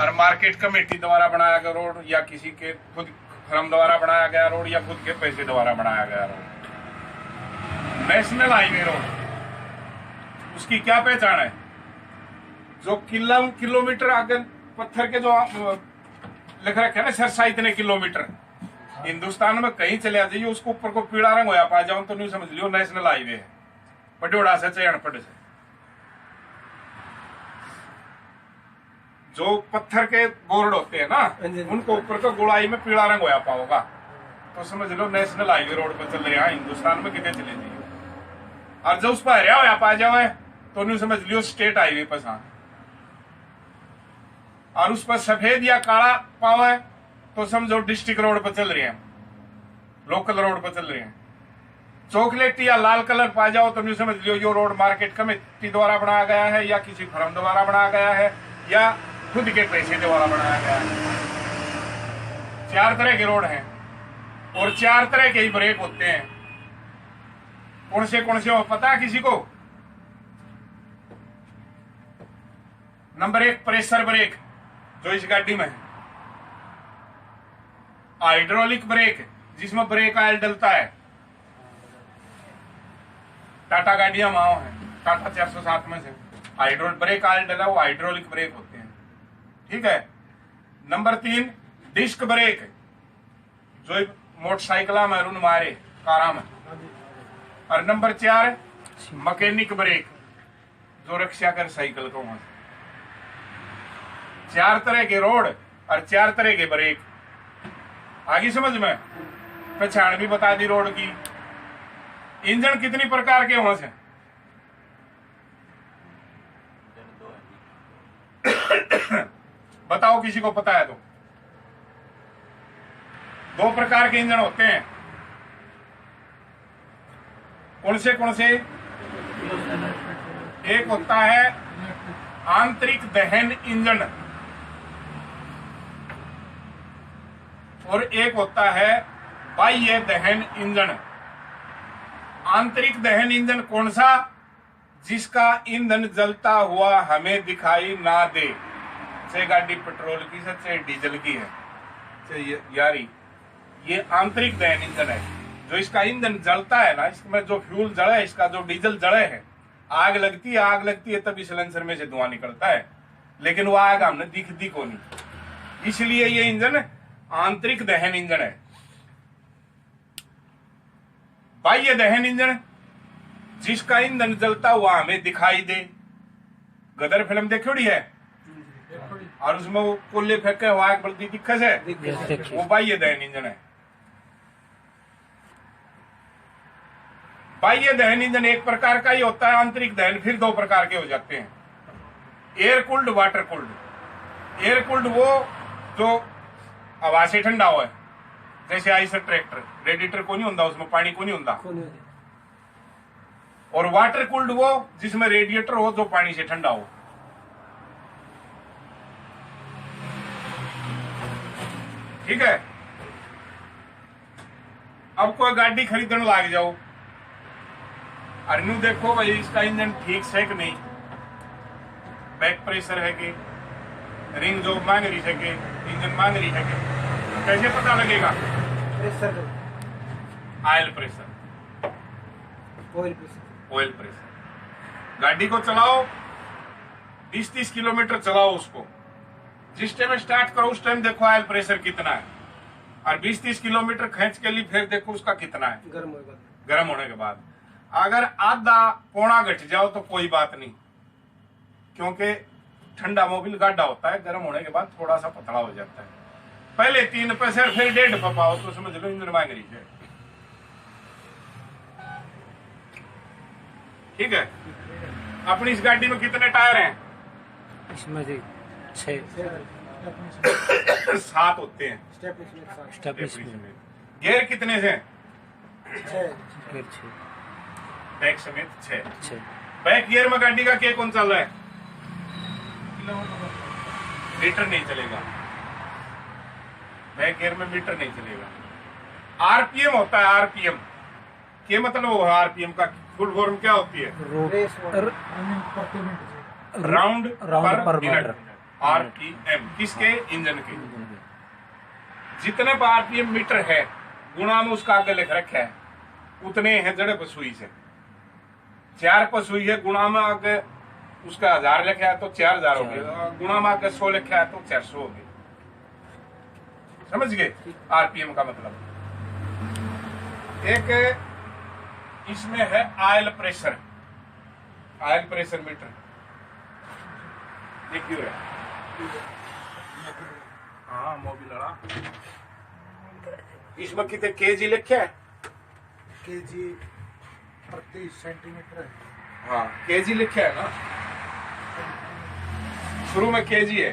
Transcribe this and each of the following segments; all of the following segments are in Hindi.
और मार्केट कमेटी द्वारा बनाया गया रोड या किसी के खुद फर्म द्वारा बनाया गया रोड या खुद के पैसे द्वारा बनाया गया रोड। नेशनल हाईवे रोड उसकी क्या पहचान है? जो किलोमीटर आगे पत्थर के जो लिख रखे है ना सरसा इतने किलोमीटर, हिंदुस्तान में कहीं चले जाइए उसको ऊपर को पीला रंग होया पा जाओ तो नहीं समझ लियो नेशनल हाईवे है। पटोड़ा से चयनपट से जो पत्थर के बोर्ड होते हैं ना उनको ऊपर को गोलाई में पीला रंग होया पाओगा तो समझ लो नेशनल हाईवे रोड पर चल रहे हैं हिंदुस्तान में कितने चले जाइए। और जो उस पर हरिया होया पा जाओ तो नहीं समझ लियो स्टेट हाईवे पर सा। और उस पर सफेद या काला पावा है तो समझो डिस्ट्रिक्ट रोड पर चल रहे हैं, लोकल रोड पर चल रहे हैं। चॉकलेट या लाल कलर पा जाओ तो नहीं समझ लियो यो रोड मार्केट कमेटी द्वारा बनाया गया है या किसी फर्म द्वारा बनाया गया है या खुद के पैसे द्वारा बनाया गया है। 4 तरह के रोड हैं और 4 तरह के ही ब्रेक होते हैं। कौन से हो पता है किसी को? नंबर 1 प्रेशर ब्रेक जो इस गाड़ी में है, हाइड्रोलिक ब्रेक जिसमें ब्रेक ऑयल डलता है, टाटा गाड़ियां माओ है, टाटा 407 में से हाइड्रोलिक ब्रेक ऑयल डला वो हाइड्रोलिक ब्रेक होते हैं, ठीक है। नंबर 3 डिस्क ब्रेक जो मोटरसाइकिल में रून मारे कारा में। और नंबर 4 मैकेनिक ब्रेक जो रक्षा कर साइकिल को वहां। 4 तरह के रोड और 4 तरह के ब्रेक। आगे समझ में पहचान भी बता दी रोड की। इंजन कितनी प्रकार के वहां से? बताओ किसी को पता है तो। 2 प्रकार के इंजन होते हैं। कौन से? एक होता है आंतरिक दहन इंजन और एक होता है बाह्य दहन इंजन। आंतरिक दहन इंजन कौन सा? जिसका ईंधन जलता हुआ हमें दिखाई ना दे, चाहे गाड़ी पेट्रोल की है चाहे डीजल की है चाहे यारी, ये आंतरिक दहन इंजन है। जो इसका ईंधन जलता है ना, इसमें जो फ्यूल जड़े है, इसका जो डीजल जड़े है, आग लगती है तभी सिलेंसर में से धुआं निकलता है, लेकिन वो आग हमने दिखती को नहीं। इसलिए ये इंजन आंतरिक दहन इंजन है। बाह्य दहन इंजन जिसका ईंधन जलता हुआ हमें दिखाई दे। गदर फिल्म देखोड़ी है और उसमें वो कोल्ले फेंके हुआ आग बलती दिक्कत है, वो बाह्य दहन इंजन है। बाह्य दहन इंजन एक प्रकार का ही होता है। आंतरिक दहन फिर 2 प्रकार के हो जाते हैं, air cooled, water cooled. Air cooled वो जो हवा से ठंडा हुआ है, जैसे आइसर ट्रैक्टर रेडिएटर को नहीं होता, उसमें पानी को नहीं होता। और वाटर कूल्ड वो जिसमें रेडिएटर हो जो पानी से ठंडा हो। ठीक है। अब कोई गाड़ी खरीदने लाग जाओ और न्यू देखो भाई इसका इंजन ठीक से कि नहीं, बैक प्रेशर है कि, रिंग जो मांग रही है कि, इंजन मांग रही है कि, कैसे पता लगेगा? Pressure, oil pressure, oil pressure. गाड़ी को चलाओ 20-30 किलोमीटर चलाओ उसको, जिस टाइम स्टार्ट करो उस टाइम देखो ऑयल प्रेशर कितना है, और 20-30 किलोमीटर खींच के लिए फिर देखो उसका कितना है गर्म होने के बाद। अगर आधा पौना घट जाओ तो कोई बात नहीं, क्योंकि ठंडा मोबिल गाढ़ा होता है, गर्म होने के बाद थोड़ा सा पतला हो जाता है। पहले 3 पैसे फिर 1.5 पाओ तो समझ लो इंजन मांग रही है। ठीक है। अपनी इस गाड़ी में कितने टायर हैं? इसमें 7 होते हैं। गियर कितने से? 6। बैक समेत 6। बैक गियर में गाड़ी का क्या कौन चल रहा है? मीटर नहीं चलेगा, बैक गियर में मीटर नहीं चलेगा। आरपीएम होता है। आरपीएम के मतलब वो आरपीएम का फुल फॉर्म क्या होती है? राउंड पर मीटर। RPM किसके? इंजन के। जितने पर RPM मीटर है गुणा में उसका आगे लिख रखा है उतने हैं जड़े पर सुई से। 4 पर सुई है गुणा में आगे उसका 1000 लिखा है तो 4000 हो गया, गुणा में आगे 100 लिखा है तो 400 हो गया। समझ गए RPM का मतलब। एक इसमें है oil pressure, oil pressure meter. ये क्यों है? हाँ मोबिल वाला। इसमें कितने केजी लिखे है? केजी प्रति सेंटीमीटर है। हाँ केजी लिखे है ना, शुरू में केजी है।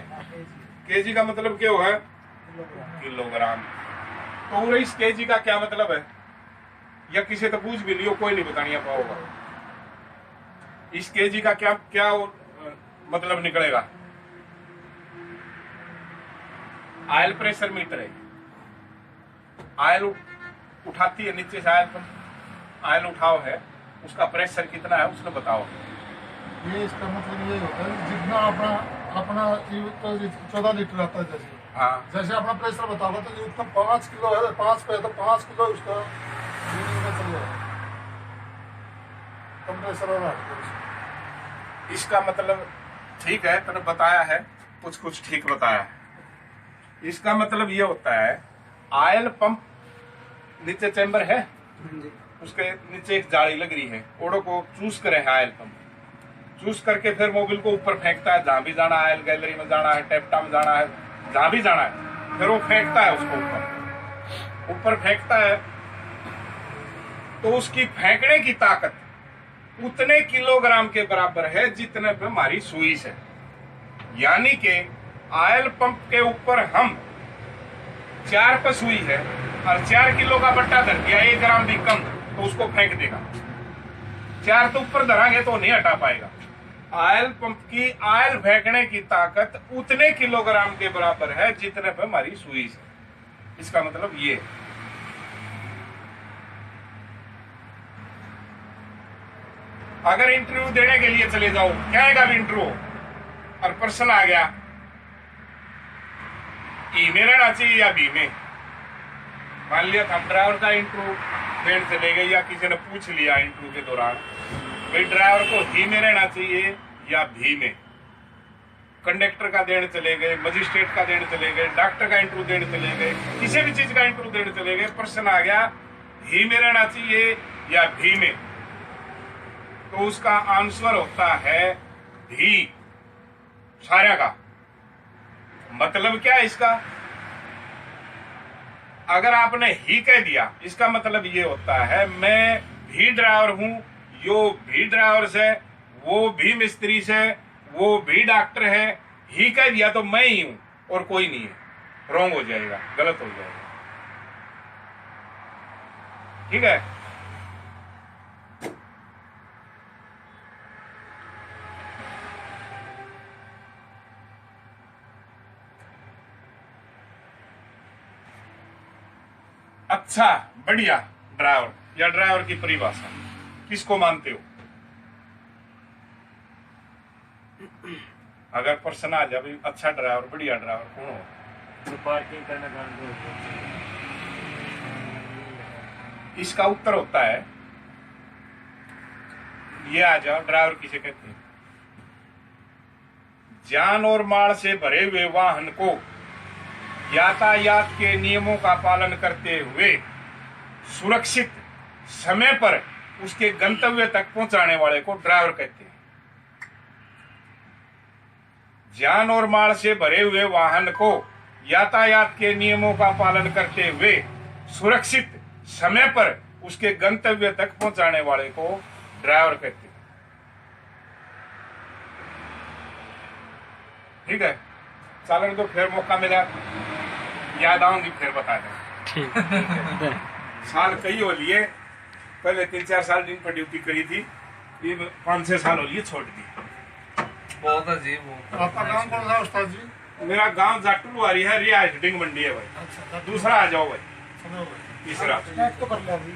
केजी का मतलब क्या हुआ है? किलोग्राम। तो इस केजी का क्या मतलब है? या किसी तो पूछ भी लियो, कोई नहीं बतानी पाओगा। इस केजी का क्या क्या मतलब निकलेगा? ऑयल प्रेशर मीटर है। ऑयल उठाती है नीचे से, ऑयल उठाओ है, उसका प्रेशर कितना है उसने बताओ। ये इसका मतलब ये होता है जितना अपना अपना 14 लीटर आता है। जैसे हाँ जैसे अपना प्रेशर बताओगा तो जितना 5 किलो है, 5 पे तो 5 किलो उसका रीडिंग में चल जाएगा, कम प्रेशर वाला है। इसका मतलब ठीक है, तूने बताया है, कुछ कुछ ठीक बताया है। इसका मतलब ये होता है ऑयल पंप नीचे चैम्बर है, उसके नीचे एक जाली लग रही है, ओडो को चूस करे है ऑयल पंप, चूस करके फिर मोबिल को ऊपर फेंकता है। जहां भी जाना है, ऑयल गैलरी में जाना है, टेप्टा में जाना है, जहां भी जाना है, फिर वो फेंकता है उसको ऊपर फेंकता है। तो उसकी फेंकने की ताकत उतने किलोग्राम के बराबर है जितने पे हमारी सुई है। यानी कि ऑयल पंप के ऊपर हम 4 पे सुई है और 4 किलो का बट्टा धर दिया, 1 ग्राम भी कम, तो उसको फेंक देगा। 4 तो ऊपर धरांगे तो नहीं हटा पाएगा। ऑयल पंप की ऑयल फेंकने की ताकत उतने किलोग्राम के बराबर है जितने पे हमारी सुई है। इसका मतलब ये। अगर इंटरव्यू देने के लिए चले जाओ, क्या आएगा भी इंटरव्यू और पर्सन आ गया, ई में रहना चाहिए या बी में? मान लिया हम ड्राइवर का इंटरव्यू देने चले गए या किसी ने पूछ लिया इंटरव्यू के दौरान, भाई ड्राइवर को ही में रहना चाहिए या भी में? कंडक्टर का देने चले गए, मजिस्ट्रेट का देने चले गए, डॉक्टर का इंटरव्यू देने चले गए, किसी भी चीज का इंटरव्यू देने चले गए, पर्सन आ गया ही में रहना चाहिए या भी में, तो उसका आंसर होता है भी, सारा का। मतलब क्या है इसका? अगर आपने ही कह दिया, इसका मतलब ये होता है मैं भी ड्राइवर हूं, यो भी ड्राइवर से, वो भी मिस्त्री से, वो भी डॉक्टर है, ही कह दिया तो मैं ही हूं और कोई नहीं है। रॉन्ग हो जाएगा, गलत हो जाएगा। ठीक है? अच्छा बढ़िया ड्राइवर या ड्राइवर की परिभाषा किसको मानते हो? अगर पर्सन आ जाए अच्छा ड्राइवर, बढ़िया ड्राइवर कौन हो? पार्किंग करना जानते हो। इसका उत्तर होता है, ये आ जाओ, ड्राइवर किसे कहते हैं? जान और माल से भरे हुए वाहन को यातायात के नियमों का पालन करते हुए सुरक्षित समय पर उसके गंतव्य तक पहुंचाने वाले को ड्राइवर कहते हैं। जान और माल से भरे हुए वाहन को यातायात के नियमों का पालन करते हुए सुरक्षित समय पर उसके गंतव्य तक पहुंचाने वाले को ड्राइवर कहते हैं। ठीक है, चालन तो फिर मौका मिला, याद आऊंगी फिर बता दें। ठीक साल कई हो लिए, पहले 3-4 साल दिन पर ड्यूटी करी थी, ये 5-6 साल हो लिए छोड़ दी। बहुत अजीब हो। आपका नाम कौन सा उस्ताद जी? मेरा गांव जाटुलवारी है, रियाज डिंग मंडी है भाई। अच्छा, दूसरा आ जाओ भाई, सुनो भाई। तीसरा स्टार्ट तो कर लिया अभी।